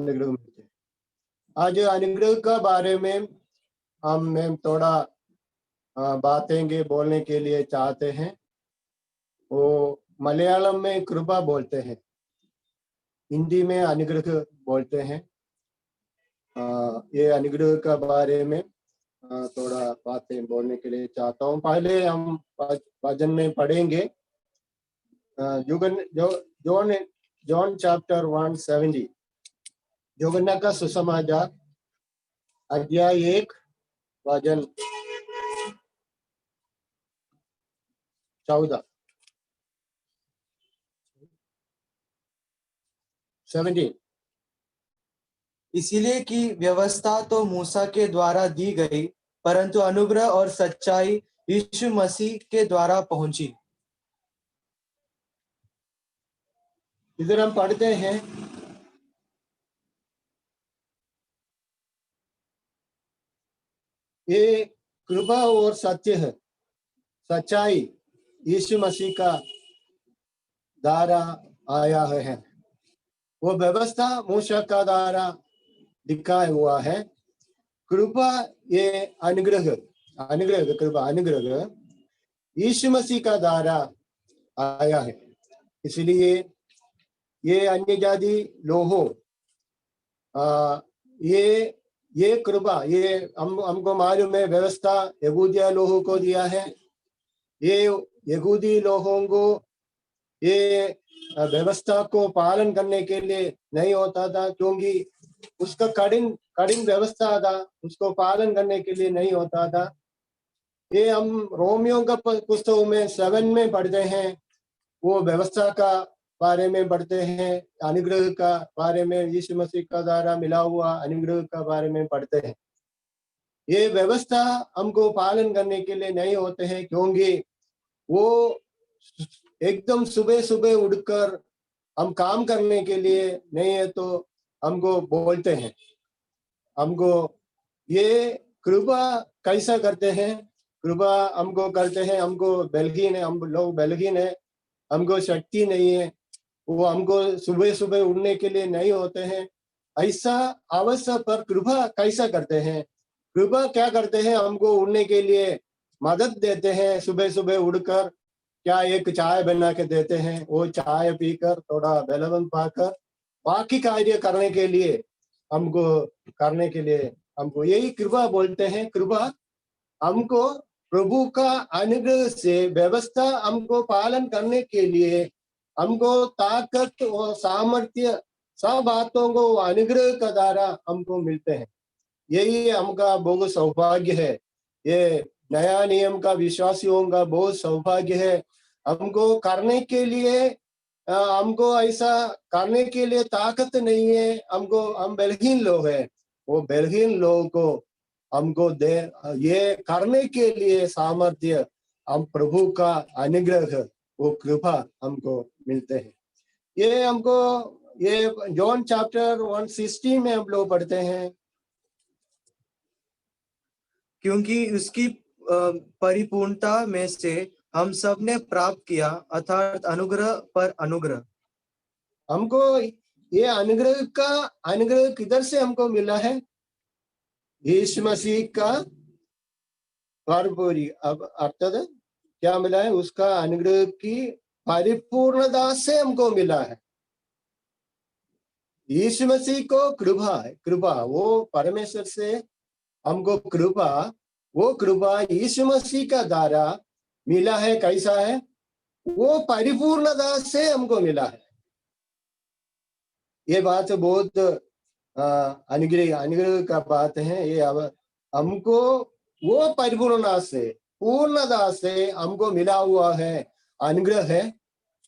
अनुग्रह मिलते हैं। आज अनुग्रह का बारे में हम थोड़ा बातें बोलने के लिए चाहते हैं। वो मलयालम में कृपा बोलते हैं, हिंदी में अनुग्रह बोलते हैं। ये अनुग्रह का बारे में थोड़ा बातें बोलने के लिए चाहता हूँ। पहले हम वचन में पढ़ेंगे जॉन चैप्टर 170, यूहन्ना का सुसमाचार अध्याय 1 वचन 14 17। इसीलिए कि व्यवस्था तो मूसा के द्वारा दी गई, परंतु अनुग्रह और सच्चाई यीशु मसीह के द्वारा पहुंची। इधर हम पढ़ते हैं, ये कृपा और सत्य है, सच्चाई यीशु मसीह का द्वारा आया है। वो व्यवस्था मूसा का द्वारा दिखाया हुआ है। कृपा ये अनुग्रह कृपा अनुग्रह यीशु मसीह का द्वारा आया है। इसलिए ये अन्य जाति लोगों ये कृपा ये हमको मालूम है, व्यवस्था यहूदिया लोगों को दिया है। ये यहूदी लोगों को ये व्यवस्था को पालन करने के लिए नहीं होता था, क्योंकि उसका कठिन व्यवस्था था, उसको पालन करने के लिए नहीं होता था। ये हम रोमियो का पुस्तक में 7 में पढ़ते हैं, वो व्यवस्था का बारे में पढ़ते हैं, अनुग्रह का बारे में, यीशु मसीह का द्वारा मिला हुआ अनुग्रह का बारे में पढ़ते हैं। ये व्यवस्था हमको पालन करने के लिए नहीं होते हैं, क्योंकि वो एकदम सुबह सुबह उठकर हम काम करने के लिए नहीं है तो हमको बोलते हैं। हमको ये कृपा कैसा करते हैं, कृपा हमको करते हैं, हमको बलहीन है, हम लोग बलहीन है, हमको शक्ति नहीं है, वो हमको सुबह सुबह उठने के लिए नहीं होते हैं। ऐसा अवसर पर कृपा कैसा करते हैं, कृपा क्या करते हैं, हमको उठने के लिए मदद देते हैं। सुबह सुबह उठकर क्या एक चाय बना के देते हैं, वो चाय पीकर थोड़ा बलवंत पाकर बाकी कार्य करने के लिए हमको यही कृपा बोलते हैं। कृपा हमको प्रभु का अनुग्रह से व्यवस्था हमको पालन करने के लिए हमको ताकत और सामर्थ्य सब बातों को अनुग्रह का द्वारा हमको मिलते हैं। यही हमका बहुत सौभाग्य है। ये नया नियम का विश्वासियों का बहुत सौभाग्य है। हमको करने के लिए हमको ऐसा करने के लिए ताकत नहीं है, हम बलहीन लोग हैं। वो बलहीन लोगों को हमको दे ये करने के लिए सामर्थ्य हम प्रभु का अनुग्रह वो कृपा हमको मिलते हैं। ये हमको ये जॉन चैप्टर 160 में हम लोग पढ़ते हैं, क्योंकि उसकी परिपूर्णता में से हम सब ने प्राप्त किया, अर्थात अनुग्रह पर अनुग्रह। हमको ये अनुग्रह किधर से हमको मिला है? यीशु मसीह का भरपूरी अब अर्थात क्या मिला है? उसका अनुग्रह की परिपूर्णता से हमको मिला है। यीशु मसीह को कृपा है, कृपा वो परमेश्वर से हमको कृपा, वो कृपा यीशु मसीह का द्वारा मिला है। कैसा है? वो परिपूर्णता से हमको मिला है। ये बात बहुत अनुग्रह का बात है। ये अब हमको वो पूर्णता से हमको मिला हुआ है, अनुग्रह है।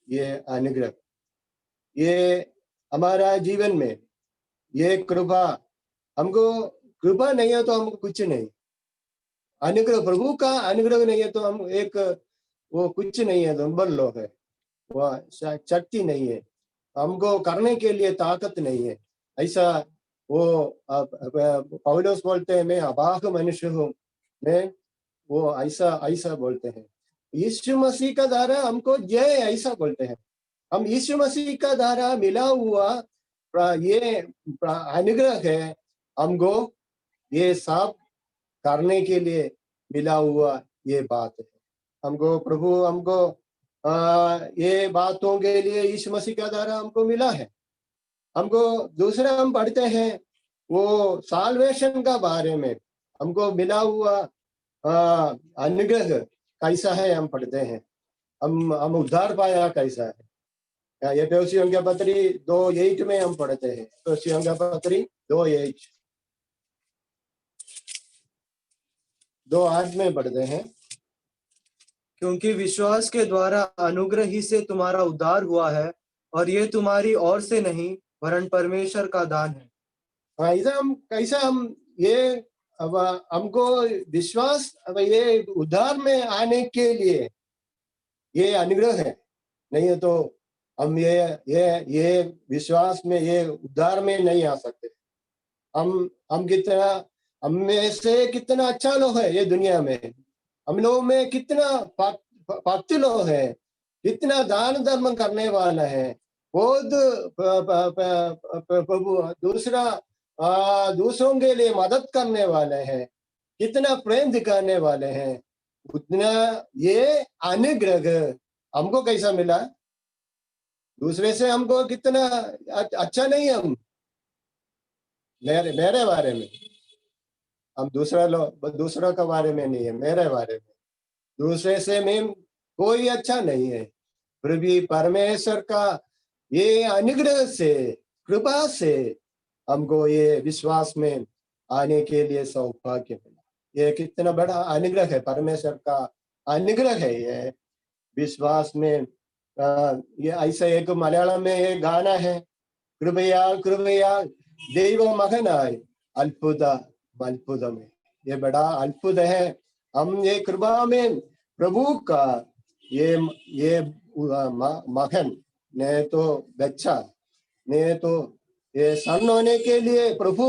ये अनुग्रह ये हमारा जीवन में ये कृपा, हमको कृपा नहीं है तो हमको कुछ नहीं। अनुग्रह प्रभु का अनुग्रह नहीं है तो हम वो कुछ नहीं है, दुर्बल लोग है, वो शक्ति नहीं है, हमको करने के लिए ताकत नहीं है। ऐसा वो पौलुस बोलते हैं, मैं अभाग मनुष्य हूँ, मैं वो ऐसा बोलते हैं। यीशु मसीह का द्वारा हमको जय ऐसा बोलते हैं। हम यीशु मसीह का द्वारा मिला हुआ ये अनुग्रह है हमको ये सब करने के लिए मिला हुआ ये बात है। हमको प्रभु हमको ये बातों के लिए यीशु मसीह का द्वारा हमको मिला है। हमको दूसरा हम पढ़ते हैं वो साल्वेशन का बारे में हमको मिला हुआ अनुग्रह कैसा है हम पढ़ते हैं। हम उद्धार पाया कैसा है। ये एफेसियों की पत्री 2:8 में हम पढ़ते हैं। एफेसियों की पत्री 2:8 में पढ़ते हैं। क्योंकि विश्वास के द्वारा अनुग्रह ही से तुम्हारा उद्धार हुआ है, और ये तुम्हारी ओर से नहीं वरन परमेश्वर का दान है। हाँ, इसे हम कैसा हम ये अब हमको विश्वास अब ये उद्धार में आने के लिए ये अनुग्रह है। नहीं तो हम ये विश्वास में ये उद्धार में नहीं आ सकते। हम कितना हम में से कितना अच्छा लोग है ये दुनिया में। हम लोग में कितना भक्ति लोग है, कितना दान धर्म करने वाला है, बहुत दूसरों के लिए मदद करने वाले हैं, कितना प्रेम दिखाने वाले हैं। उतना ये अनुग्रह हमको कैसा मिला? दूसरे से हमको कितना अच्छा नहीं। हम मेरे बारे में हम दूसरों के बारे में नहीं है, मेरे बारे में दूसरे से मैं कोई अच्छा नहीं है। फिर भी परमेश्वर का ये अनुग्रह से कृपा से हमको ये विश्वास में आने के लिए सौभाग्य मिला। ये कितना बड़ा अनुग्रह है, परमेश्वर का अनुग्रह है ये विश्वास में। ये ऐसा एक मलयालम में एक गाना है, कृपया कृपया देव मगनाय अल्पुदम। ये बड़ा अद्भुत है। हम ये कृपा में प्रभु का ये मगन ने तो बच्चा ने तो ये सन होने के लिए प्रभु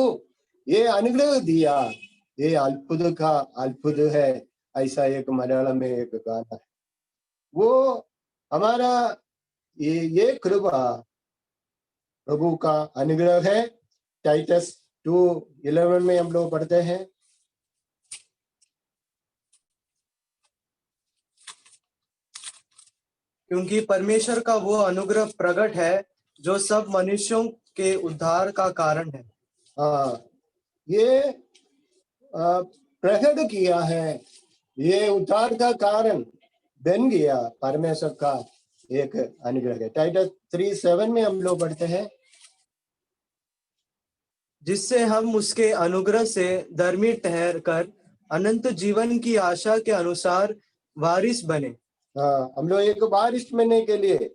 ये अनुग्रह दिया। ये अद्भुत है। ऐसा एक मलयालम में एक गाना है। वो हमारा ये कृपा प्रभु का अनुग्रह है। टाइटस 2:11 में हम लोग पढ़ते हैं, क्योंकि परमेश्वर का वो अनुग्रह प्रकट है जो सब मनुष्यों के उद्धार का कारण है। ये प्रकट किया है, ये उद्धार का कारण बन गया परमेश्वर का एक अनुग्रह है। टाइटस 3:7 में हम लोग पढ़ते हैं, जिससे हम उसके अनुग्रह से धर्मी ठहर कर अनंत जीवन की आशा के अनुसार वारिस बने। हम लोग एक वारिस बनने के लिए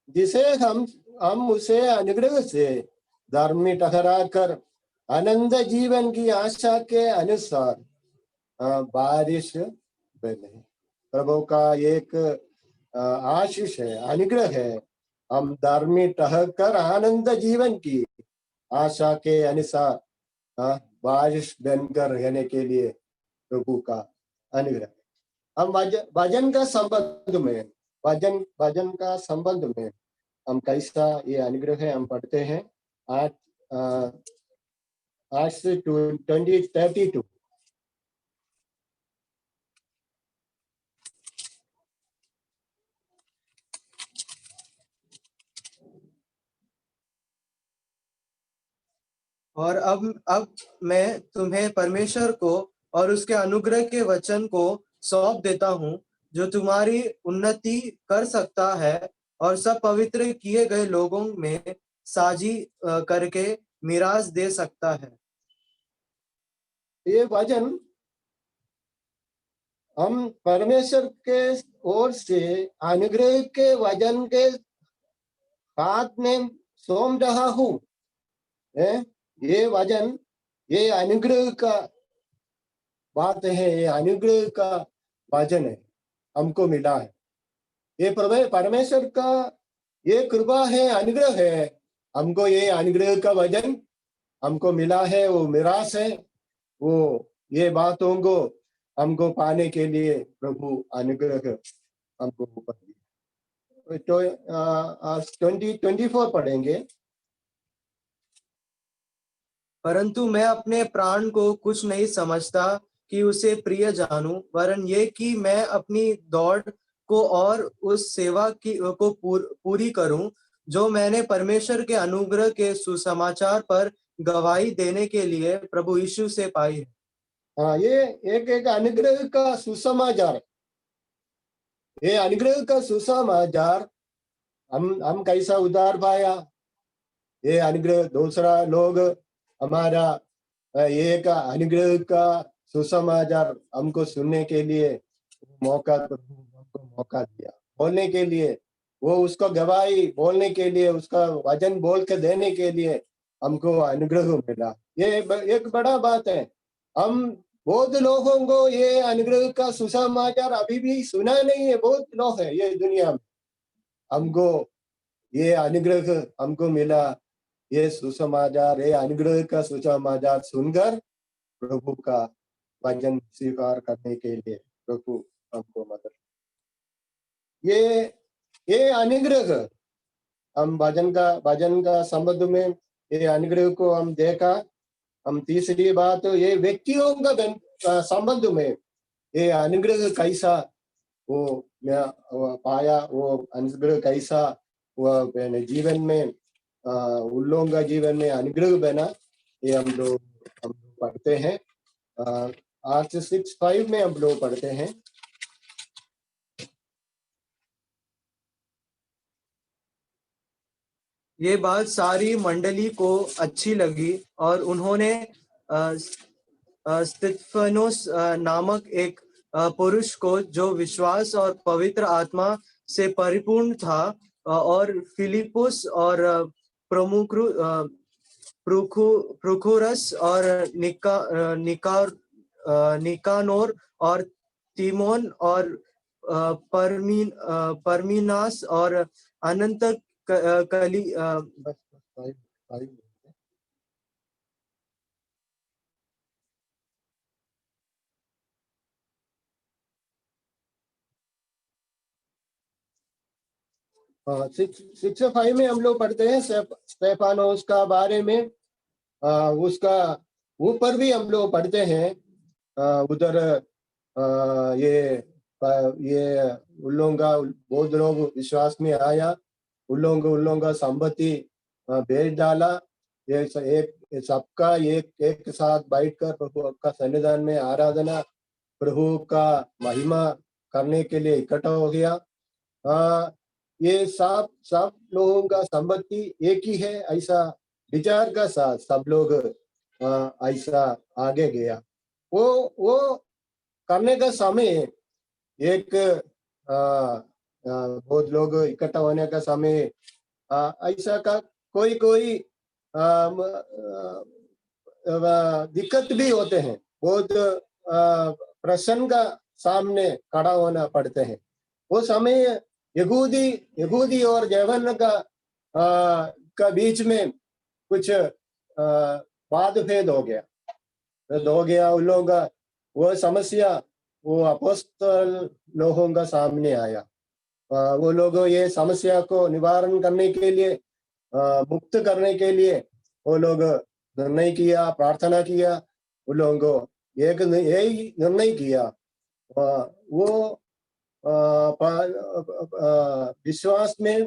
जिसे हम उसे अनुग्रह से धर्मी ठहरा कर अनंत जीवन की आशा के अनुसार वारिस बने। प्रभु का एक आशीष है, अनुग्रह है। हम धर्मी ठहर आनंद जीवन की आशा के अनुसार वारिस बनकर रहने के लिए प्रभु का अनुग्रह। हम वजन का संबंध में हम कैसा ये अनुग्रह है हम पढ़ते हैं 8 से 32। और अब मैं तुम्हें परमेश्वर को और उसके अनुग्रह के वचन को सौंप देता हूँ, जो तुम्हारी उन्नति कर सकता है और सब पवित्र किए गए लोगों में साझी करके मिरास दे सकता है। ये वचन हम परमेश्वर के ओर से अनुग्रह के वचन के हाथ में सौंप रहा हूँ। ये वचन ये अनुग्रह का बात है, ये अनुग्रह का वचन है, हमको मिला है। ये परमेश्वर का ये कृपा है, अनुग्रह है। हमको ये अनुग्रह का वचन हमको मिला है, वो मिरास है। वो ये बातों को हमको पाने के लिए प्रभु अनुग्रह हमको ऊपर दिया। 20-24 पढ़ेंगे। परंतु मैं अपने प्राण को कुछ नहीं समझता कि उसे प्रिय जानूं, वरन ये कि मैं अपनी दौड़ को और उस सेवा की को पूरी करूं जो मैंने परमेश्वर के अनुग्रह के सुसमाचार पर गवाही देने के लिए प्रभु यीशु से पाई है। हाँ, ये एक अनुग्रह का सुसमाचार, ये अनुग्रह का सुसमाचार हम कैसा उद्धार पाया, ये अनुग्रह दूसरा लोग हमारा एक अनुग्रह का सुसमाचार हमको सुनने के लिए हमको मौका दिया, बोलने के लिए, वो उसको गवाही बोलने के लिए, उसका वचन बोल के देने के लिए हमको अनुग्रह मिला। ये एक बड़ा बात है। हम बहुत लोगों को ये अनुग्रह का सुसमाचार अभी भी सुना नहीं है। बहुत लोग है ये दुनिया में, हमको ये अनुग्रह हमको मिला, ये सुसमाचार, ये अनुग्रह का सुसमाचार सुनकर प्रभु का वचन स्वीकार करने के लिए प्रभु हमको मदद। ये अनुग्रह हम भजन का संबंध में ये अनुग्रह को हम देखा। हम तीसरी बात, ये व्यक्तियों का संबंध में ये अनुग्रह कैसा वो पाया, वो अनुग्रह कैसा वो अपने जीवन में उन लोगों का जीवन में अनुग्रह बना, ये हम लोग पढ़ते हैं। 8:6-5 में हम लोग पढ़ते हैं। ये बात सारी मंडली को अच्छी लगी और उन्होंने स्तिफनोस नामक एक पुरुष को जो विश्वास और पवित्र आत्मा से परिपूर्ण था और फिलिपुस और प्रुखुरस और निकानोर और तीमोन और परमीनास और अनंत कली 6-5 में हम लोग पढ़ते हैं स्तेफानोस का बारे में। उसका ऊपर भी हम लोग पढ़ते हैं। उधर ये उन लोगों का बहुत लोग विश्वास में आया, उन लोगों का संपत्ति बेच डाला। ये एक सबका एक साथ बैठकर प्रभु का सन्निधान में आराधना, प्रभु का महिमा करने के लिए इकट्ठा हो गया। ये सब लोगों का संपत्ति एक ही है, ऐसा विचार का साथ सब लोग ऐसा आगे गया। वो करने का समय एक बहुत लोग इकट्ठा होने का समय ऐसा का कोई दिक्कत भी होते हैं, बहुत प्रश्न का सामने खड़ा होना पड़ते हैं। वो समय यहूदी और जैवन का बीच में कुछ वाद भेद हो गया उन लोगों का। वो समस्या वो अपोस्तल लोगों का सामने आया। वो लोग ये समस्या को निवारण करने के लिए, मुक्त करने के लिए वो लोग निर्णय किया, प्रार्थना किया। उन लोगों को एक यही निर्णय किया, वो विश्वास में,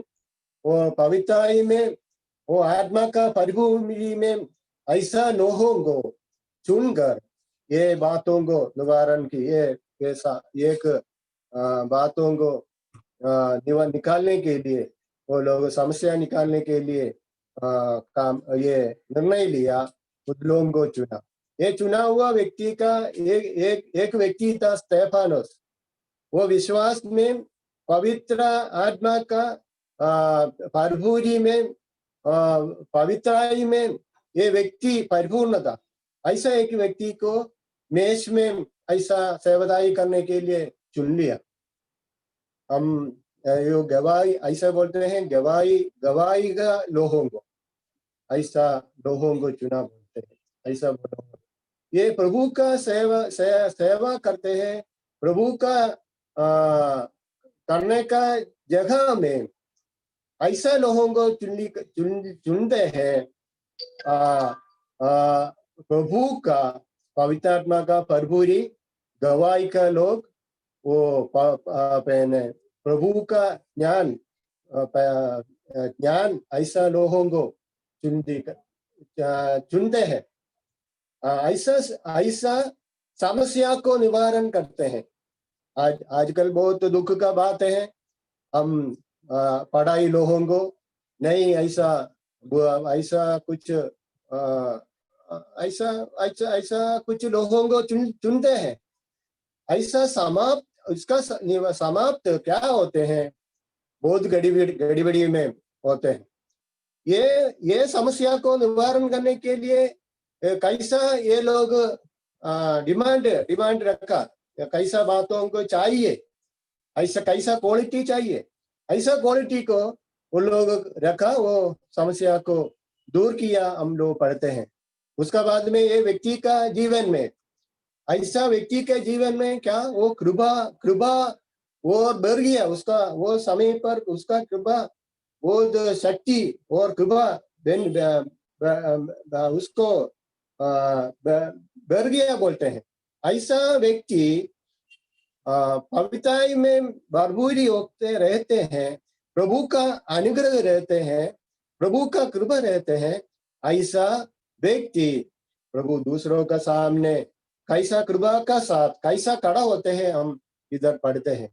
वो पवित्रताई में, वो आत्मा का परिपूर्ण में ऐसा लोगों को चुनकर ये बातों को निवारण की, ये एक बातों को निकालने के लिए, वो लोग समस्या निकालने के लिए काम ये निर्णय लिया, उन लोगों को चुना। ये चुना हुआ व्यक्ति का एक व्यक्ति था स्तेफानोस। वो विश्वास में, पवित्र आत्मा का परिपूर्ति में, पवित्राई में ये व्यक्ति परिपूर्ण था। ऐसा एक व्यक्ति को मेष में ऐसा सेवादाई करने के लिए चुन लिया। हम यो गवाही ऐसा बोलते हैं, गवाही का लोगों को, ऐसा लोगों को चुना बोलते हैं, ऐसा बोलो। ये प्रभु का सेवा करते हैं, प्रभु का करने का जगह में ऐसा लोगों को चुनते हैं प्रभु का पवित्र आत्मा का भरपूरी गवाही का लोग वो प्रभु का ज्ञान ऐसा लोगों को चुनते हैं, ऐसा ऐसा समस्या को निवारण करते हैं। आजकल बहुत दुख का बात है, हम पढ़ाई लोगों को नहीं ऐसा ऐसा कुछ ऐसा ऐसा ऐसा कुछ लोगों को चुनते हैं। ऐसा समाप्त उसका समाप्त क्या होते हैं, बहुत गड़बड़ी में होते हैं। ये समस्या को निवारण करने के लिए कैसा ये लोग डिमांड रखा, कैसा बातों को चाहिए, ऐसा कैसा क्वालिटी चाहिए, ऐसा क्वालिटी को वो लोग रखा, वो समस्या को दूर किया, हम लोग पढ़ते हैं। उसका बाद में ये व्यक्ति का जीवन में, ऐसा व्यक्ति के जीवन में क्या वो कृपा वो बढ़ गया, उसका वो समय पर उसका कृपा वो शक्ति और कृपा उसको बढ़ गया बोलते हैं। ऐसा व्यक्ति पवित्रता में भरपूरी होते रहते हैं, प्रभु का अनुग्रह रहते हैं, प्रभु का कृपा रहते हैं। ऐसा व्यक्ति प्रभु दूसरों का सामने कैसा कृपा का साथ कैसा खड़ा होते हैं, हम इधर पढ़ते हैं।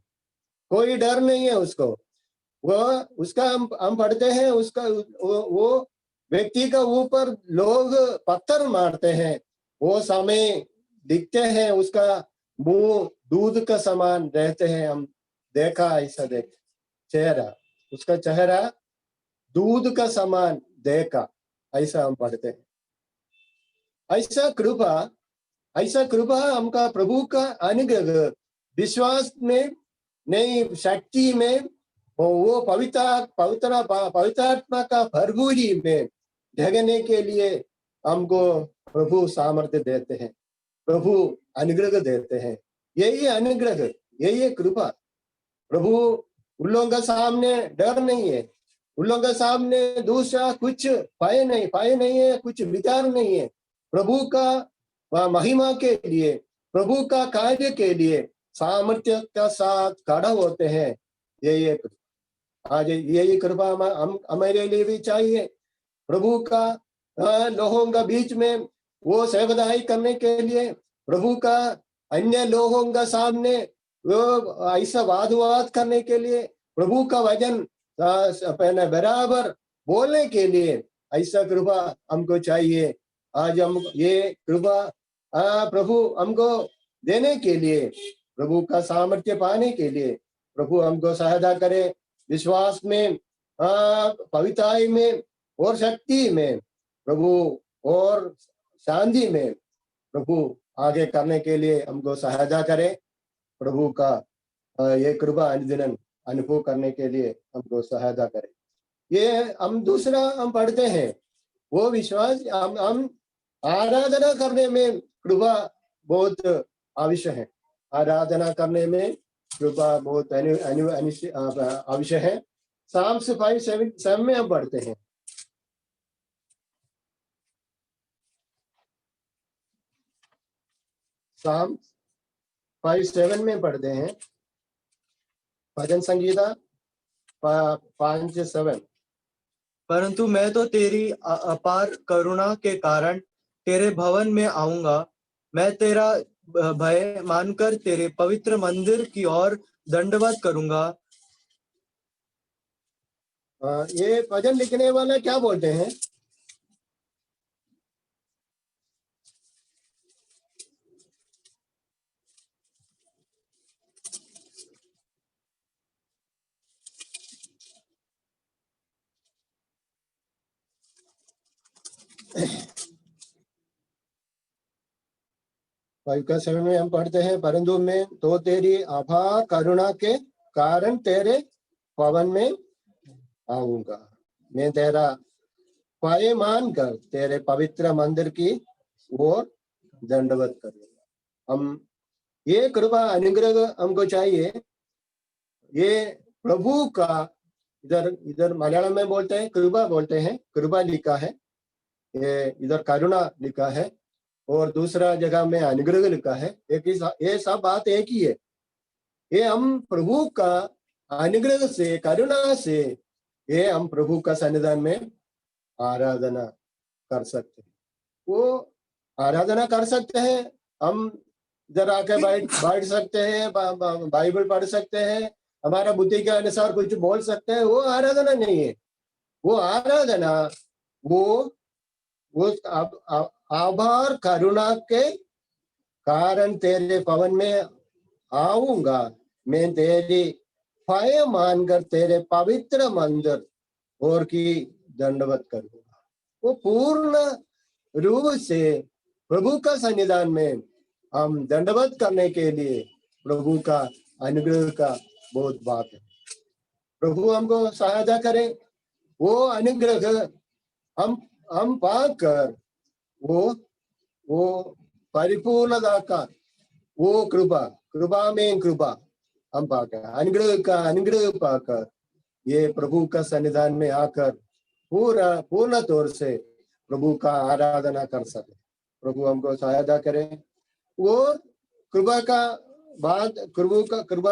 कोई डर नहीं है उसको, वो उसका हम पढ़ते हैं, उसका वो व्यक्ति का ऊपर लोग पत्थर मारते हैं, वो समय दिखते हैं, उसका मुंह दूध का समान रहते हैं। हम देखा ऐसा देख चेहरा, उसका चेहरा दूध का समान देखा, ऐसा हम पढ़ते हैं। ऐसा कृपा हमका प्रभु का अनुग्रह विश्वास में नहीं, शक्ति में, वो पवित्र आत्मा का भरपूरी में ढगने के लिए हमको प्रभु सामर्थ्य देते हैं, प्रभु अनुग्रह देते हैं। यही अनुग्रह, यही कृपा। प्रभु उन लोगों के सामने डर नहीं है, उन लोगों के सामने दूसरा कुछ पाए नहीं है, कुछ विचार नहीं है। प्रभु का महिमा के लिए, प्रभु का कार्य के लिए सामर्थ्य का साथ खड़ा होते हैं। यही आज यही कृपा हमारे लिए भी चाहिए। प्रभु का लोगों का बीच में वो सेवदाई करने के लिए, प्रभु का अन्य लोगों का सामने वो ऐसा वाद करने के लिए, प्रभु का वचन बराबर बोलने के लिए ऐसा कृपा हमको चाहिए। आज हम ये कृपा प्रभु हमको देने के लिए, प्रभु का सामर्थ्य पाने के लिए प्रभु हमको सहायता करे। विश्वास में, पवित्रता में और शक्ति में प्रभु और शांति में प्रभु आगे करने के लिए हमको सहायता करे। प्रभु का ये कृपा अनुदिन अनुभव करने के लिए हमको सहायता करे। ये हम दूसरा हम पढ़ते हैं, वो विश्वास हम आराधना करने में कृपा बहुत आवश्यक है। आराधना करने में कृपा बहुत आवश्यक है। Psalms 5:7 में हम पढ़ते हैं। Psalms 5:7 में पढ़ते हैं, भजन संगीता 5:7। परंतु मैं तो तेरी अपार करुणा के कारण तेरे भवन में आऊंगा, मैं तेरा भय मानकर तेरे पवित्र मंदिर की ओर दंडवत करूंगा। ये भजन लिखने वाला क्या बोलते हैं? फाइव का 7 में हम पढ़ते हैं, परंतु मैं तो तेरी अपार करुणा के कारण तेरे भवन में आऊंगा, मैं तेरा भय मानकर तेरे पवित्र मंदिर की ओर दंडवत करूंगा। हम ये कृपा अनुग्रह हमको चाहिए। ये प्रभु का, इधर इधर मलयालम में बोलते हैं कृपा, बोलते हैं कृपा लिखा है, ये इधर करुणा लिखा है, और दूसरा जगह में अनुग्रह लिखा है। एक ही ये सब बात एक ही है। ये हम प्रभु का अनुग्रह से, करुणा से, ये हम प्रभु का सन्निधान में आराधना कर सकते हैं। वो आराधना कर सकते हैं, हम इधर आके बैठ सकते हैं, बाइबल पढ़ सकते हैं, हमारा बुद्धि के अनुसार कुछ बोल सकते हैं, वो आराधना नहीं है। वो आराधना वो आभार करुणा के कारण तेरे भवन में आऊंगा, मैं तेरी भय मानकर तेरे पवित्र मंदिर और की दंडवत करूंगा। वो पूर्ण रूप से प्रभु का सन्निधान में हम दंडवत करने के लिए प्रभु का अनुग्रह का बहुत बात है। प्रभु हमको सहायता करे, वो अनुग्रह हम पाकर वो परिपूर्णता का वो कृपा में कृपा हम पाकर, अनुग्रह पाकर ये प्रभु का सन्निधान में आकर पूर्ण तौर से प्रभु का आराधना कर सके। प्रभु हमको सहायता करे। वो कृपा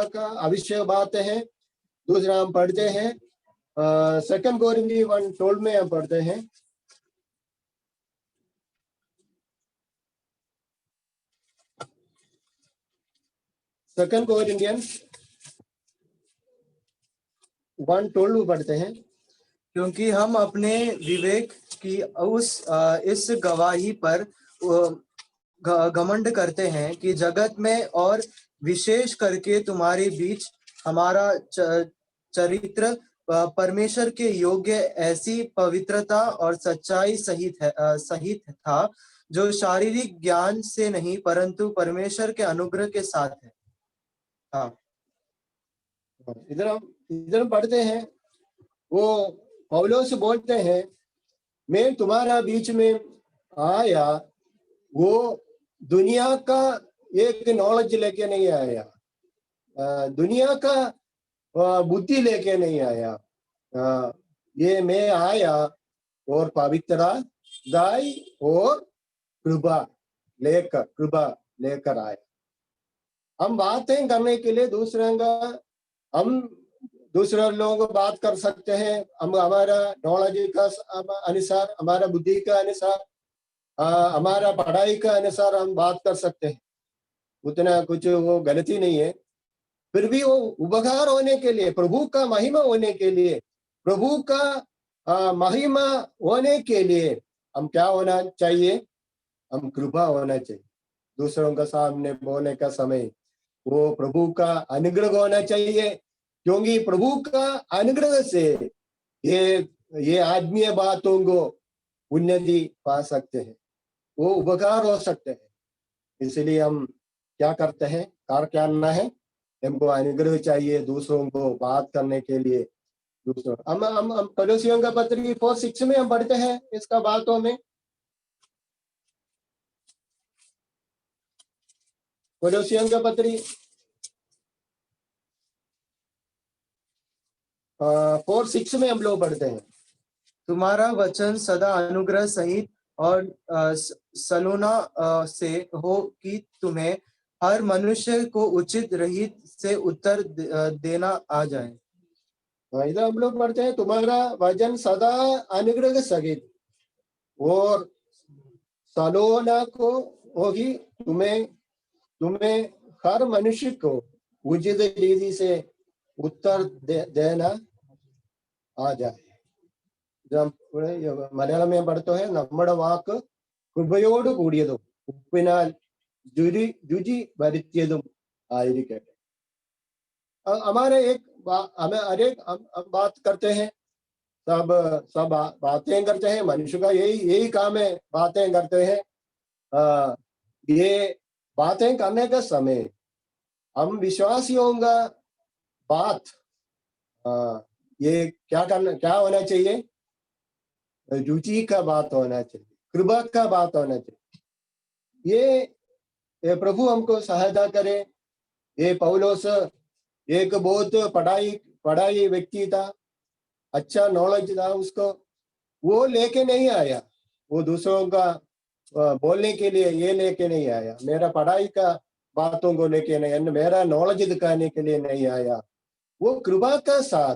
का आवश्यक बात है। दूसरा हम पढ़ते हैं 2 कोरिन्थियन 1:12 में हम पढ़ते हैं, सेकंड कोरिन्थियन 1:12 पढ़ते हैं। क्योंकि हम अपने विवेक की इस गवाही पर घमंड करते हैं कि जगत में और विशेष करके तुम्हारे बीच हमारा चरित्र परमेश्वर के योग्य ऐसी पवित्रता और सच्चाई सहित था, जो शारीरिक ज्ञान से नहीं परंतु परमेश्वर के अनुग्रह के साथ है। हाँ, इधर पढ़ते हैं, वो पौलुस बोलते हैं, मैं तुम्हारा बीच में आया, वो दुनिया का एक नॉलेज लेके नहीं आया, दुनिया का बुद्धि लेके नहीं आया, ये मैं आया और पवित्रता दाई और कृपा लेकर आया। हम बातें करने के लिए हम दूसरे लोगों को बात कर सकते हैं, हम हमारा नॉलेज का अनुसार, हमारा बुद्धि का अनुसार, हमारा पढ़ाई का अनुसार हम बात कर सकते हैं, उतना कुछ वो गलती नहीं है। फिर भी वो उपकार होने के लिए, प्रभु का महिमा होने के लिए, प्रभु का महिमा होने के लिए हम क्या होना चाहिए? हम कृपा होना चाहिए। दूसरों के सामने बोलने का समय वो प्रभु का अनुग्रह होना चाहिए, क्योंकि प्रभु का अनुग्रह से ये आत्मीय बातों को उन्नति पा सकते हैं, वो उपकार हो सकते हैं। इसलिए हम क्या करते हैं? कार्य करना है, हमको अनुग्रह चाहिए दूसरों को बात करने के लिए। दूसरों हम कोलोसियों का पत्री 4:6 में हम पढ़ते हैं इसका बातों में। कोलोसियों का पत्री 4:6 में हम लोग पढ़ते हैं, तुम्हारा वचन सदा अनुग्रह सहित और सलोना से हो कि तुम्हें हर मनुष्य को उचित रहित से उत्तर देना आ जाए। इधर हम लोग पढ़ते हैं, तुम्हारा वचन सदा अनुग्रह सहित और सलोना को होगी, तुम्हें हर मनुष्य को उचित रीति से उत्तर देना आ जाए। जब मलयाളം में पढ़ते हैं, നമ്മുടെ വാക്ക് കൃപയോട് കൂടിയതും ഉപ്പിനാൽ രുചി വരുത്തിയതും ആയിരിക്കട്ടെ। हमारे हम बात करते हैं, सब बातें करते हैं, मनुष्य का यही काम है, बातें करते हैं। ये बातें करने का समय हम विश्वासियों का बात ये क्या होना चाहिए? रुचि का बात होना चाहिए, कृपा का बात होना चाहिए। ये प्रभु हमको सहायता करे। ये पौलुस एक बहुत पढ़ाई पढ़ाई व्यक्ति था, अच्छा नॉलेज था उसको, वो लेके नहीं आया। वो दूसरों का बोलने के लिए ये लेके नहीं आया, मेरा पढ़ाई का बातों को लेके नहीं, मेरा नॉलेज दिखाने के लिए नहीं आया। वो कृपा का साथ,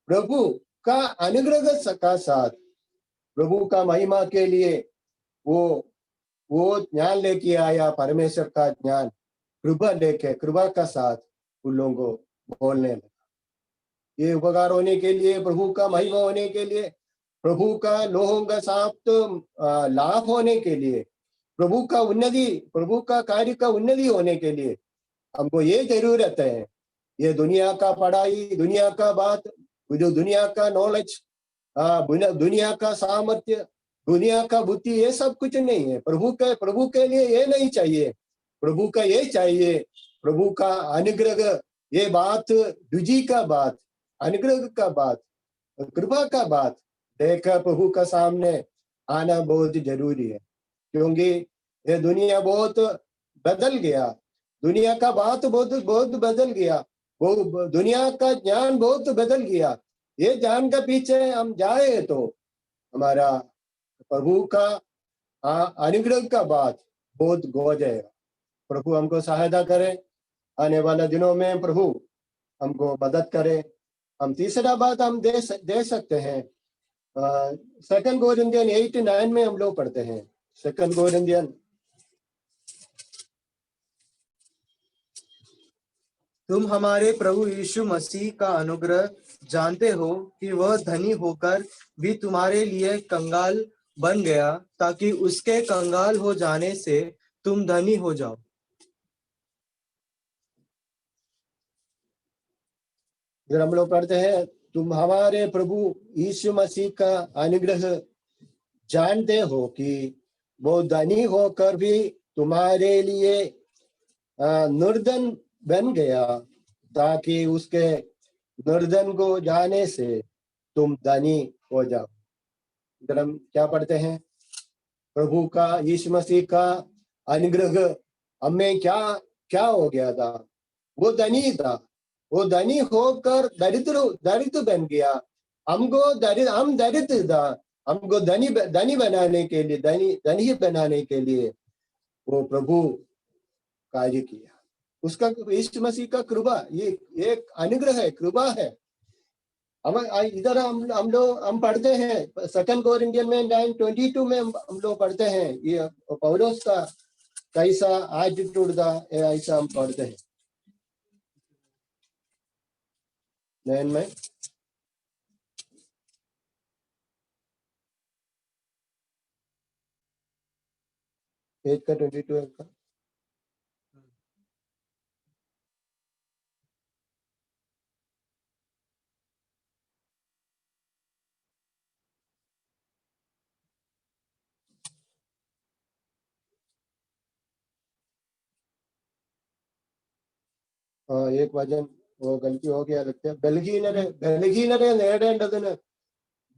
प्रभु का अनुग्रह का साथ, प्रभु का महिमा के लिए वो ज्ञान लेके आया, परमेश्वर का ज्ञान, कृपा लेके, कृपा का साथ उन लोगों को बोलने लगा। ये उपकार होने के लिए, प्रभु का महिमा होने के लिए, प्रभु का लोगों का साथ लाभ होने के लिए, प्रभु का उन्नति, प्रभु का कार्य का उन्नति होने के लिए हमको ये जरूरत है। ये दुनिया का पढ़ाई, दुनिया का बात, जो दुनिया का नॉलेज, दुनिया का सामर्थ्य, दुनिया का बुद्धि, ये सब कुछ नहीं है। प्रभु के लिए ये नहीं चाहिए, प्रभु का ये चाहिए, प्रभु का अनुग्रह। ये बात दुजी का बात, अनुग्रह का बात, कृपा का बात देखकर प्रभु का सामने आना बहुत जरूरी है। क्योंकि ये दुनिया बहुत बदल गया, दुनिया का बात बहुत बहुत बदल गया, वो दुनिया का ज्ञान बहुत बदल गया। ये ज्ञान के पीछे हम जाए तो हमारा प्रभु का अनुग्रह का बात बहुत गो जाएगा। प्रभु हमको सहायता करे, आने वाले दिनों में प्रभु हमको मदद करे। हम तीसरा बात हम दे सकते हैं, 2 कोरिन्थियन 8-9 में हम लोग पढ़ते हैं। 2 कोरिन्थियन, तुम हमारे प्रभु यीशु मसीह का अनुग्रह जानते हो कि वह धनी होकर भी तुम्हारे लिए कंगाल बन गया, ताकि उसके कंगाल हो जाने से तुम धनी हो जाओ। इधर हम लोग पढ़ते हैं, तुम हमारे प्रभु यीशु मसीह का अनुग्रह जानते हो कि वो धनी होकर भी तुम्हारे लिए निर्धन बन गया, ताकि उसके निर्धन को जाने से तुम धनी हो जाओ। इधर हम क्या पढ़ते हैं, प्रभु का यीशु मसीह का अनुग्रह हमें क्या क्या हो गया था। वो धनी था, वो धनी होकर दरिद्र बन गया। हम दरिद्र था, हमको धनी बनाने के लिए, धनी बनाने के लिए वो प्रभु कार्य किया। उसका यीशु मसीह का कृपा, ये एक अनुग्रह है, कृपा है। हम इधर हम पढ़ते हैं 2 कोरिन्थियन में 9:22 में हम लोग पढ़ते हैं, ये पौलुस का कैसा एटीट्यूड था, ऐसा हम पढ़ते हैं 9 में। पेज का 22 है का। एक वचन वो गलती हो गया लगता है, ബലഹീനരെ നേടേണ്ടതിന്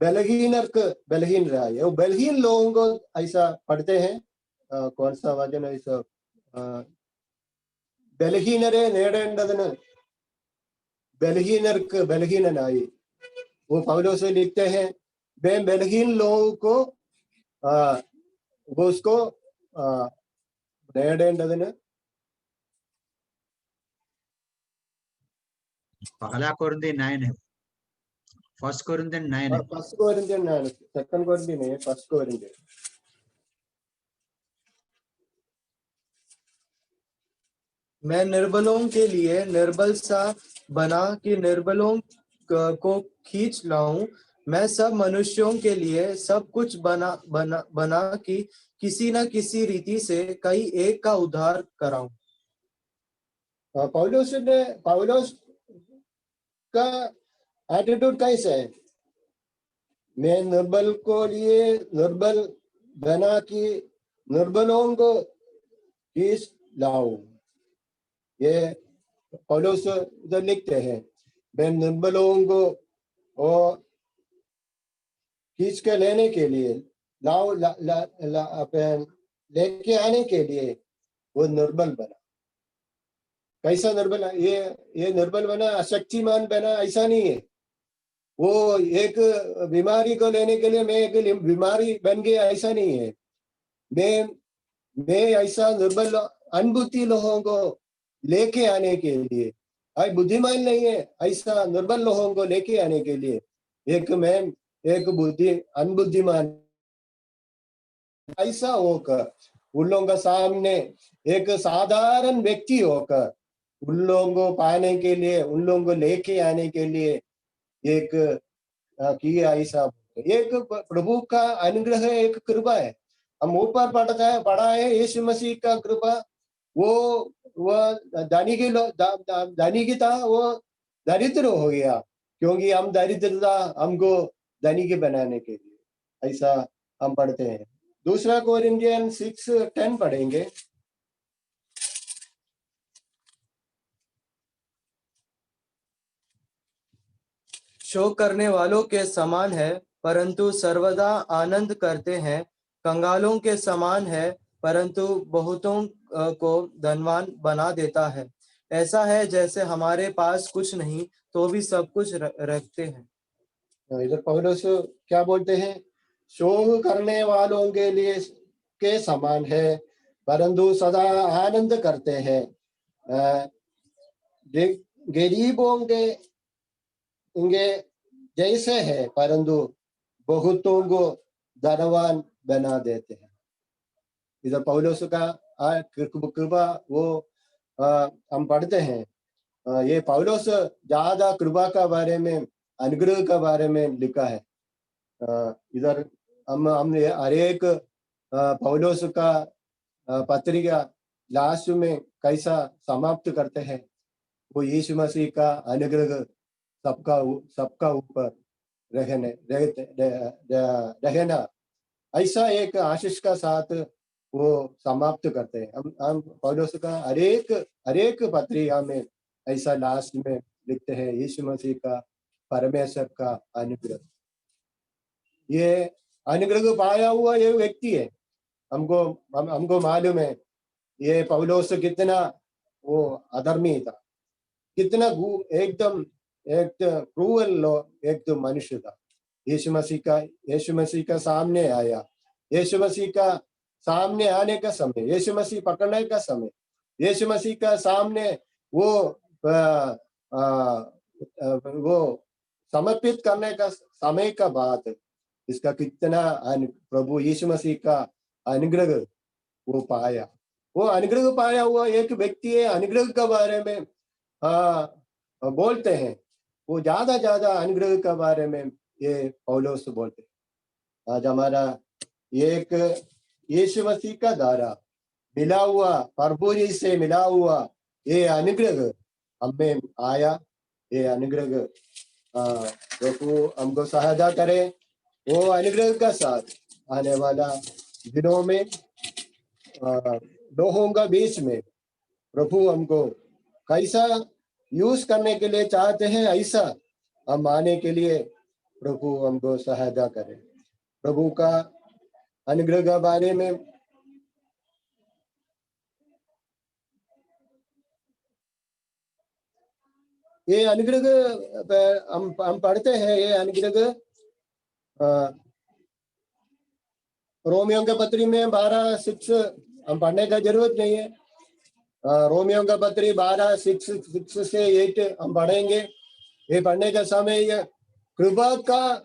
ബലഹീനർക്ക് ബലഹീനരായ, वो बलहीन लोगों को ऐसा पढ़ते हैं। कौन सा वचन है ऐसा, ബലഹീനരെ നേടേണ്ടതിന് ബലഹീനർക്ക് ബലഹീനനായി, वो पौलुस से लिखते हैं, वे बलहीन लोगों को वो उसको നേടേണ്ടതിന്, पहला कोरिन्थियन 9 है, 1 कोरिन्थियन 9 है। 1 कोरिन्थियन 9, 2 कोरिन्थियन नहीं है, 1 कोरिन्थियन। मैं निर्बलों के लिए निर्बल सा बना कि निर्बलों को खींच लाऊं। मैं सब मनुष्यों के लिए सब कुछ बना कि किसी न किसी रीति से कई एक का उद्धार कराऊं। पौलुस का एटीट्यूड कैसा है, मैं निर्बल को लिए निर्बल बना कि निर्बलों को खींच लाऊं। ये पौलुस उधर लिखते हैं, मैं निर्बलों को और खींच के लेने के लिए लेके आने के लिए वो निर्बल बना। कैसा निर्बल, ये निर्बल बना, अशक्तिमान बना, ऐसा नहीं है। वो एक बीमारी को लेने के लिए मैं एक बीमारी बन गया, ऐसा नहीं है। मैं ऐसा निर्बल अनबुद्धि लोगों को लेके आने के लिए, आई बुद्धिमान नहीं है, ऐसा निर्बल लोगों को लेके आने के लिए एक बुद्धि अनबुद्धिमान ऐसा होकर उन लोगों के सामने एक साधारण व्यक्ति होकर उन लोगों को पाने के लिए, उन लोगों को लेके आने के लिए एक किया ऐसा। एक प्रभु का अनुग्रह, एक कृपा है। हम ऊपर पढ़ा है यीशु मसीह का कृपा। वो धनी की था, वो दरिद्र हो गया क्योंकि हम दरिद्र था हमको धनी के बनाने के लिए, ऐसा हम पढ़ते हैं। दूसरा कोरिन्थियन 6:10 पढ़ेंगे। शोक करने वालों के समान है परंतु सर्वदा आनंद करते हैं, कंगालों के समान है परंतु बहुतों को धनवान बना देता है। ऐसा है जैसे हमारे पास कुछ नहीं तो भी सब कुछ रखते हैं। इधर पौलुस क्या बोलते हैं? शोक करने वालों के लिए के समान है परंतु सदा आनंद करते हैं, गरीबों के उनके जैसे है परंतु बहुतों को धनवान बना देते हैं। इधर पौलुस का कृपा वो हम पढ़ते हैं। ये पौलुस ज्यादा कृपा का बारे में, अनुग्रह का बारे में लिखा है। इधर हमने हर एक पौलुस का पत्रिका लास्ट में कैसा समाप्त करते हैं? वो यीशु मसीह का अनुग्रह सबका ऊपर रहना, ऐसा एक आशीष का साथ वो समाप्त करते हैं। हम पौलुस का हर एक पत्रिका में ऐसा लास्ट में लिखते हैं, यीशु मसीह का परमेश्वर का अनुग्रह। ये अनुग्रह पाया हुआ ये व्यक्ति है। हमको मालूम है ये पौलुस कितना वो अधर्मी था, कितना एकदम एक क्रूअल एक तो मनुष्य था। यीशु मसीह का सामने आया, यीशु मसीह का सामने आने का समय, यीशु मसीह पकड़ने का समय, यीशु मसीह का सामने वो समर्पित करने का समय का बाद इसका कितना प्रभु यीशु मसीह का अनुग्रह वो पाया। वो अनुग्रह पाया हुआ एक व्यक्ति है। अनुग्रह के बारे में बोलते हैं, वो ज्यादा अनुग्रह के बारे में ये पौलुस बोलते हैं। आज हमारा एक यीशु मसीह का द्वारा मिला हुआ, प्रभु जी से मिला हुआ ये अनुग्रह हमें आया। ये अनुग्रह प्रभु हमको सहायता करे। वो अनुग्रह का साथ आने वाला दिनों में लोगों का बीच में प्रभु हमको कैसा यूज करने के लिए चाहते हैं, ऐसा हम आने के लिए प्रभु हमको सहायता करें। प्रभु का अनुग्रह के बारे में ये अनुग्रह हम पढ़ते हैं। ये अनुग्रह रोमियो के पत्री में 12:6 हम पढ़ने का जरूरत नहीं है। रोमियो का पत्री 12:6 से 8 हम पढ़ेंगे। ये पढ़ने का समय ये कृपा का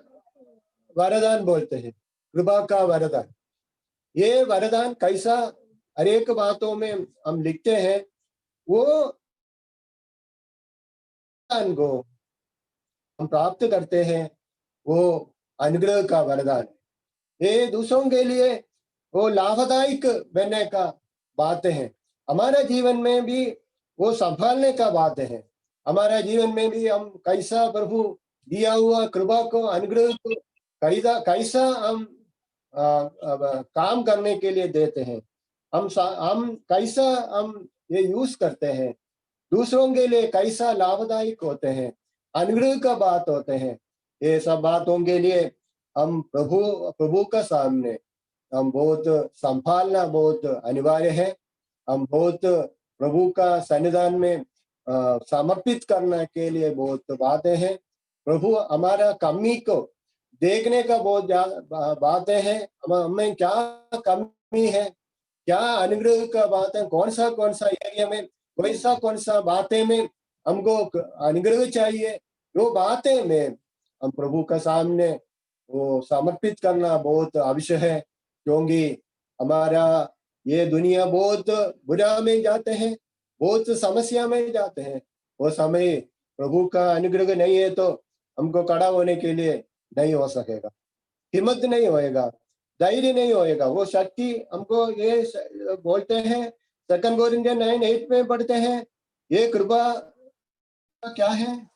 वरदान बोलते हैं। कृपा का वरदान, ये वरदान कैसा हर एक बातों में हम लिखते हैं। वो को हम प्राप्त करते हैं, वो अनुग्रह का वरदान। ये दूसरों के लिए वो लाभदायक बनने का बातें हैं। हमारे जीवन में भी वो संभालने का बात है। हमारे जीवन में भी हम कैसा प्रभु दिया हुआ कृपा को, अनुग्रह को कैसा हम काम करने के लिए देते हैं। हम कैसा हम ये यूज करते हैं, दूसरों के लिए कैसा लाभदायक होते हैं, अनुग्रह का बात होते हैं। ये सब बातों के लिए हम प्रभु का सामने हम बहुत संभालना बहुत अनिवार्य है। हम बहुत प्रभु का सन्निधान में समर्पित करने के लिए बहुत बातें हैं। प्रभु हमारा कमी को देखने का बहुत बातें हैं। हमें क्या कमी है, क्या अनुग्रह का बात है, कौन सा एरिया में, कौन सा बातें में हमको अनुग्रह चाहिए, वो बातें में हम प्रभु का सामने वो समर्पित करना बहुत आवश्यक है। क्योंकि हमारा ये दुनिया बहुत बुरा में जाते हैं, बहुत समस्या में जाते हैं। वो समय प्रभु का अनुग्रह नहीं है तो हमको खड़ा होने के लिए नहीं हो सकेगा, हिम्मत नहीं होएगा, धैर्य नहीं होएगा। वो शक्ति हमको ये बोलते हैं 2 कोरिन्थियन 9:8 में पढ़ते हैं, ये कृपा क्या है?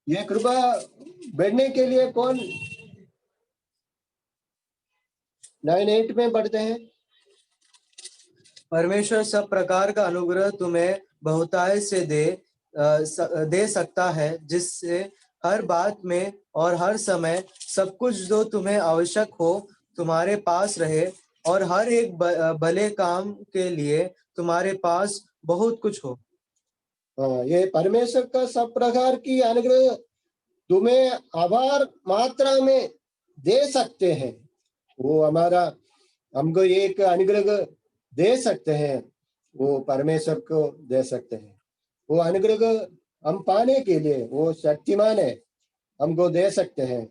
ये कृपा बढ़ने के लिए कौन 9:8 में पढ़ते हैं? परमेश्वर सब प्रकार का अनुग्रह तुम्हें बहुतायत से दे सकता है, जिससे हर बात में और हर समय सब कुछ जो तुम्हें आवश्यक हो तुम्हारे पास रहे, और हर एक भले काम के लिए तुम्हारे पास बहुत कुछ हो। ये परमेश्वर का सब प्रकार की अनुग्रह तुम्हें आभार मात्रा में दे सकते हैं। वो हमारा हमको एक अनुग्रह दे सकते हैं, वो परमेश्वर को दे सकते हैं। वो अनुग्रह हम पाने के लिए वो शक्तिमान है, हमको दे सकते हैं।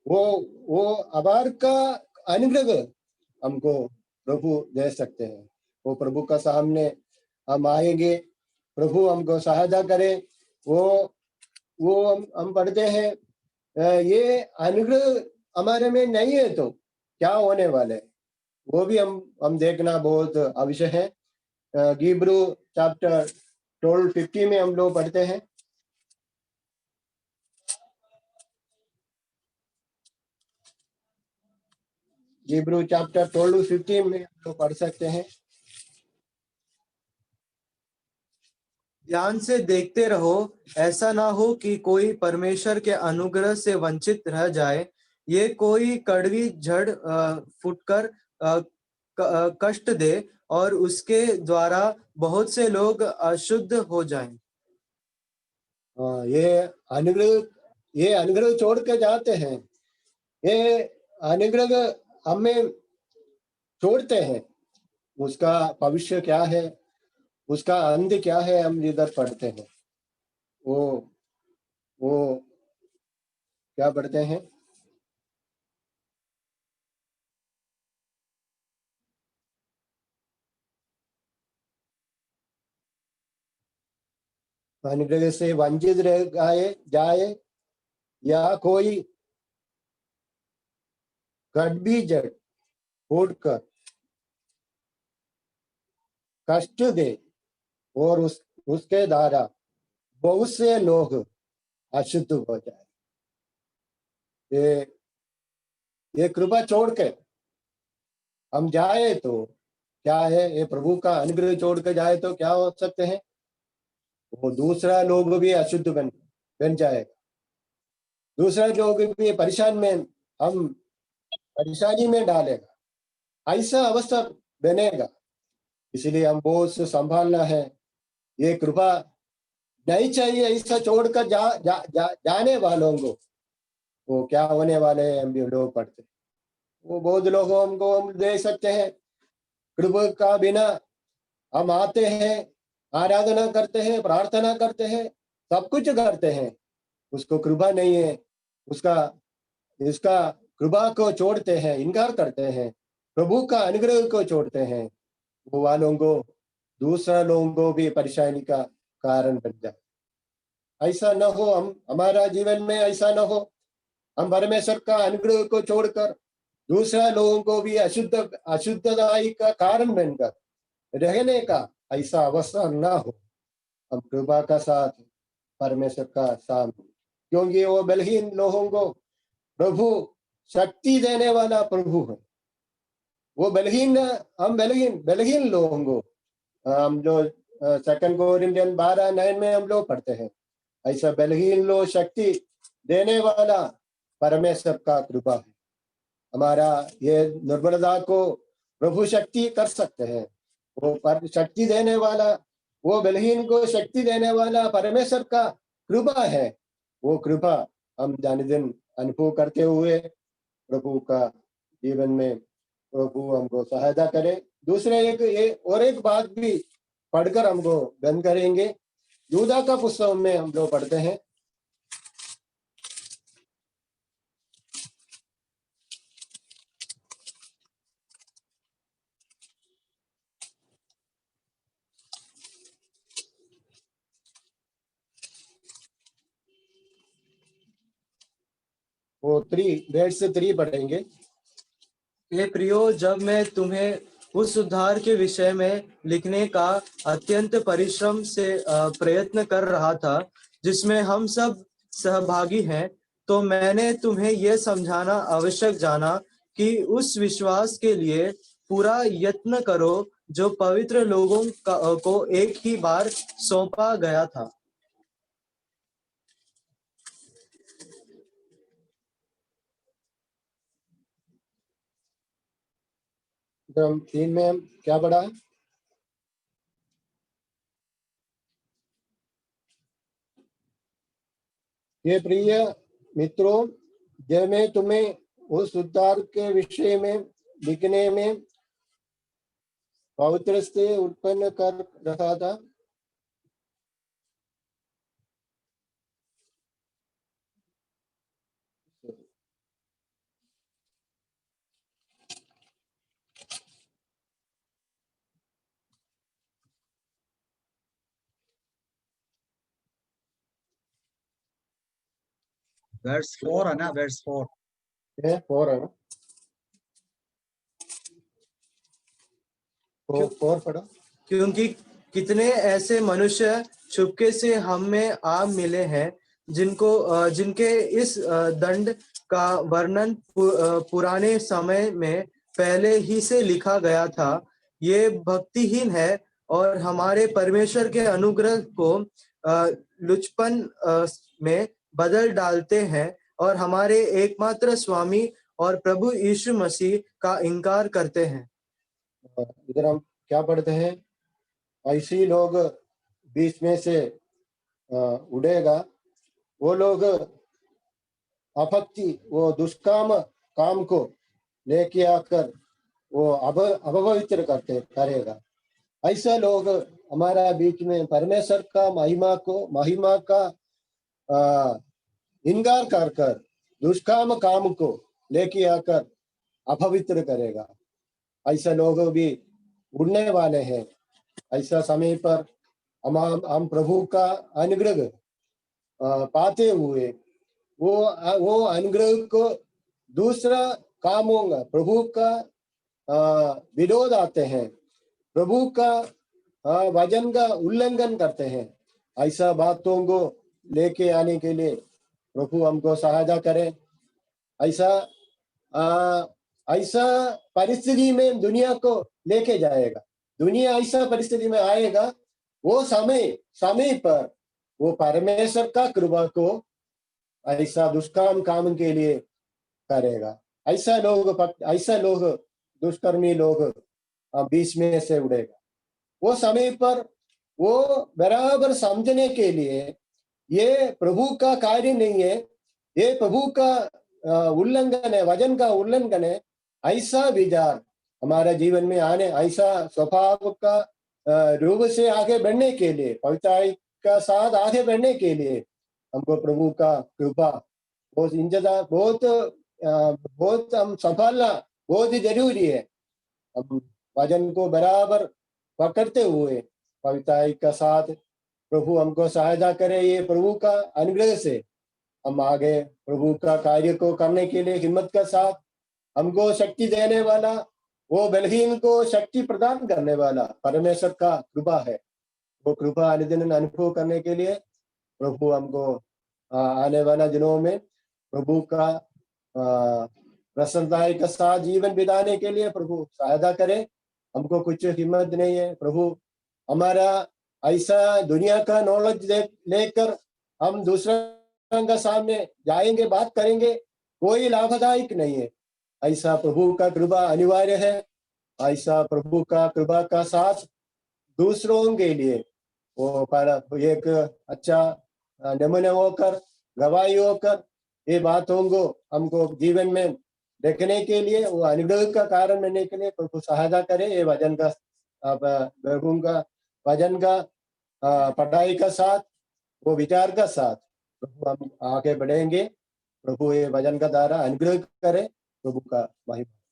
वो आभार का अनुग्रह हमको प्रभु दे सकते हैं। वो प्रभु का सामने हम आएंगे, प्रभु हमको सहायता करे। वो हम पढ़ते हैं, ये अनुग्रह हमारे में नहीं है तो क्या होने वाले, वो भी हम देखना बहुत आवश्यक है। हीब्रू चैप्टर 12:50 में हम लोग पढ़ते हैं। हीब्रू चैप्टर 12:50 में हम लोग पढ़ सकते हैं। ध्यान से देखते रहो, ऐसा ना हो कि कोई परमेश्वर के अनुग्रह से वंचित रह जाए। ये कोई कड़वी झड़ फुटकर कष्ट दे और उसके द्वारा बहुत से लोग अशुद्ध हो जाएं। ये अनुग्रह छोड़ के जाते हैं, ये अनुग्रह हमें छोड़ते हैं। उसका भविष्य क्या है, उसका अंत क्या है, हम इधर पढ़ते हैं। वो क्या पढ़ते हैं? अनुग्रह से वंचित रह जाए या कोई कड़वी जड़ फूटकर कष्ट दे और उसके द्वारा बहुत से लोग अशुद्ध हो जाए। ये कृपा छोड़ के हम जाए तो क्या है, ये प्रभु का अनुग्रह छोड़ के जाए तो क्या हो सकते हैं? वो दूसरा लोग भी अशुद्ध बन जाएगा, दूसरा लोग भी परेशान में हम परेशानी में डालेगा, ऐसा अवस्था बनेगा। इसलिए हम बहुत संभालना है। ये कृपा नहीं चाहिए ऐसा छोड़कर जाने वालों को वो क्या होने वाले हैं हम भी लोग पढ़ते। वो बहुत लोगों हमको हम दे सकते हैं। कृपा का बिना हम आते हैं, आराधना करते हैं, प्रार्थना करते हैं, सब कुछ करते हैं, उसको कृपा नहीं है, इसका कृपा को छोड़ते हैं, इनकार करते हैं, प्रभु का अनुग्रह को छोड़ते हैं, वो वालों को दूसरा लोगों को भी परेशानी का कारण बन जाए। ऐसा न हो, हमारा जीवन में ऐसा न हो हम परमेश्वर का अनुग्रह को छोड़कर दूसरा लोगों को भी अशुद्धताई का कारण बनकर रहने का ऐसा अवसर ना हो। हम कृपा का साथ परमेश्वर का सामने, क्योंकि वो बलहीन लोगों को प्रभु शक्ति देने वाला प्रभु है। वो हम बलहीन लोगों को हम जो 2 कोरिन्थियन 12:9 में हम लोग पढ़ते हैं, ऐसा बलहीन लोग शक्ति देने वाला परमेश्वर का कृपा है। हमारा ये निर्बलता को प्रभु शक्ति कर सकते हैं। वो शक्ति देने वाला, वो बलहीन को शक्ति देने वाला परमेश्वर का कृपा है। वो कृपा हम दिन अनुभव करते हुए प्रभु का जीवन में प्रभु हमको सहायता करे। दूसरे एक बात भी पढ़कर हमको बंद करेंगे। यूदा का पुस्तक में हम लोग पढ़ते हैं। वो 3 पढ़ेंगे। हे प्रियो, जब मैं तुम्हें उस उद्धार के विषय में लिखने का अत्यंत परिश्रम से प्रयत्न कर रहा था जिसमें हम सब सहभागी हैं, तो मैंने तुम्हें यह समझाना आवश्यक जाना कि उस विश्वास के लिए पूरा यत्न करो जो पवित्र लोगों को एक ही बार सौंपा गया था। हम 3 में हम क्या पढ़ा? ये प्रिय मित्रों, जब मैं तुम्हें उस उद्धार के विषय में लिखने में पवित्र से उत्पन्न कर रखा था, verse 4 है ना, verse 4 है 4 है ना? 4 पढ़ो। क्योंकि कितने ऐसे मनुष्य चुपके से हम में आ मिले हैं जिनके इस दंड का वर्णन पुराने समय में पहले ही से लिखा गया था। ये भक्तिहीन है और हमारे परमेश्वर के अनुग्रह को लुचपन में बदल डालते हैं और हमारे एकमात्र स्वामी और प्रभु यीशु मसीह का इनकार करते हैं। इधर हम क्या पढ़ते हैं? ऐसे लोग बीच में से उड़ेगा। वो लोग अपत्ति, वो दुष्काम काम को लेके आकर वो अपवित्र करेगा। ऐसा लोग हमारा बीच में परमेश्वर का महिमा का इनकार कर दुष्काम काम को लेके आकर अपवित्र करेगा। ऐसा लोग भी उड़ने वाले हैं। ऐसा समय पर हम प्रभु का अनुग्रह पाते हुए वो अनुग्रह को दूसरा काम होगा, प्रभु का विरोध आते हैं, प्रभु का वचन का उल्लंघन करते हैं। ऐसा बातों को लेके आने के लिए प्रभु हमको सहायता करे। ऐसा परिस्थिति में दुनिया को लेके जाएगा। दुनिया ऐसा परिस्थिति में आएगा, वो समय पर वो परमेश्वर का कृपा को ऐसा दुष्काम काम के लिए करेगा। ऐसा लोग दुष्कर्मी लोग बीच में से उड़ेगा। वो समय पर वो बराबर समझने के लिए ये प्रभु का कार्य नहीं है, ये प्रभु का उल्लंघन है, वचन का उल्लंघन है। ऐसा विचार हमारे जीवन में आने, ऐसा स्वभाव का रूप से आगे बढ़ने के लिए, पवित्रता का साथ आगे बढ़ने के लिए हमको प्रभु का कृपा बहुत हम संभालना बहुत ही जरूरी है। हम वचन को बराबर पकड़ते हुए पवित्रता का साथ प्रभु हमको सहायता करे। ये प्रभु का अनुग्रह से हम आगे प्रभु का कार्य को करने के लिए हिम्मत के साथ, हमको शक्ति देने वाला, वो बलहीन को शक्ति प्रदान करने वाला परमेश्वर का कृपा है। वो कृपा अनुदिन अनुभव करने के लिए प्रभु हमको आने वाला दिनों में प्रभु का प्रसन्नता के साथ जीवन बिताने के लिए प्रभु सहायता करे। हमको कुछ हिम्मत नहीं है। प्रभु हमारा ऐसा दुनिया का नॉलेज लेकर हम दूसरा के सामने जाएंगे, बात करेंगे, कोई लाभदायक नहीं है। ऐसा प्रभु का कृपा अनिवार्य है। ऐसा प्रभु का कृपा का साथ दूसरों के लिए वो एक अच्छा नमूना होकर, गवाही होकर, ये बातों को हमको जीवन में देखने के लिए, वो अनुग्रह का कारण बनने के लिए प्रभु सहायता करे। ये वचन का प्रभु का वचन का पढ़ाई का साथ, वो विचार का साथ प्रभु हम आगे बढ़ेंगे। प्रभु ये वचन का द्वारा अनुग्रह करे। प्रभु का महिमा।